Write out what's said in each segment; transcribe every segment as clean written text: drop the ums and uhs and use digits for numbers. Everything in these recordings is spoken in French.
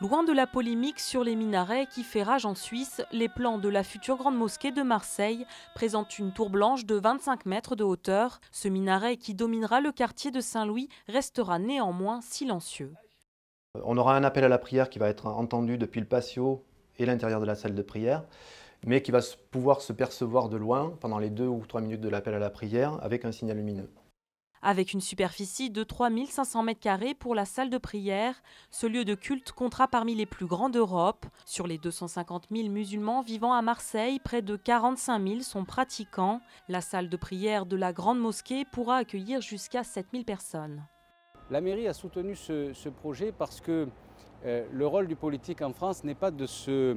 Loin de la polémique sur les minarets qui fait rage en Suisse, les plans de la future grande mosquée de Marseille présentent une tour blanche de 25 mètres de hauteur. Ce minaret qui dominera le quartier de Saint-Louis restera néanmoins silencieux. On aura un appel à la prière qui va être entendu depuis le patio et l'intérieur de la salle de prière, mais qui va pouvoir se percevoir de loin pendant les 2 ou 3 minutes de l'appel à la prière avec un signal lumineux. Avec une superficie de 3500 m² pour la salle de prière, ce lieu de culte comptera parmi les plus grands d'Europe. Sur les 250 000 musulmans vivant à Marseille, près de 45 000 sont pratiquants. La salle de prière de la grande mosquée pourra accueillir jusqu'à 7 000 personnes. La mairie a soutenu ce projet parce que le rôle du politique en France n'est pas de se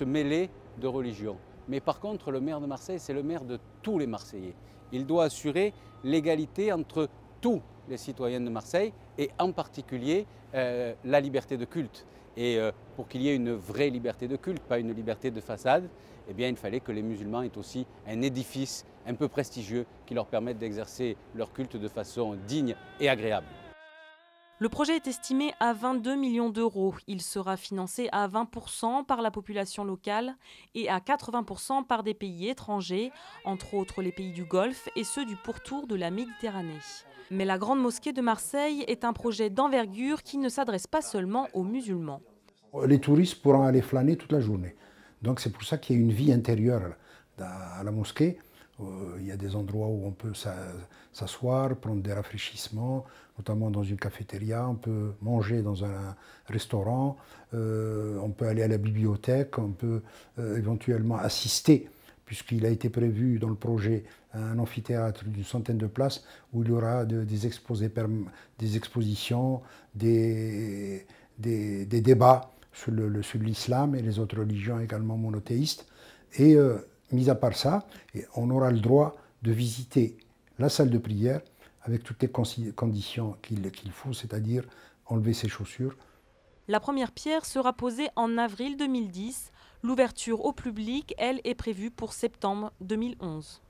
mêler de religion. Mais par contre, le maire de Marseille, c'est le maire de tous les Marseillais. Il doit assurer l'égalité entre tous les citoyens de Marseille et en particulier la liberté de culte. Et pour qu'il y ait une vraie liberté de culte, pas une liberté de façade, eh bien, il fallait que les musulmans aient aussi un édifice un peu prestigieux qui leur permette d'exercer leur culte de façon digne et agréable. Le projet est estimé à 22 millions d'euros. Il sera financé à 20% par la population locale et à 80% par des pays étrangers, entre autres les pays du Golfe et ceux du pourtour de la Méditerranée. Mais la Grande Mosquée de Marseille est un projet d'envergure qui ne s'adresse pas seulement aux musulmans. Les touristes pourront aller flâner toute la journée. Donc c'est pour ça qu'il y a une vie intérieure à la mosquée. Il y a des endroits où on peut s'asseoir, prendre des rafraîchissements, notamment dans une cafétéria, on peut manger dans un restaurant, on peut aller à la bibliothèque, on peut éventuellement assister, puisqu'il a été prévu dans le projet un amphithéâtre d'une centaine de places où il y aura des expositions, des débats sur l'islam et les autres religions également monothéistes. Et mis à part ça, on aura le droit de visiter la salle de prière avec toutes les conditions qu'il faut, c'est-à-dire enlever ses chaussures. La première pierre sera posée en avril 2010. L'ouverture au public, elle, est prévue pour septembre 2011.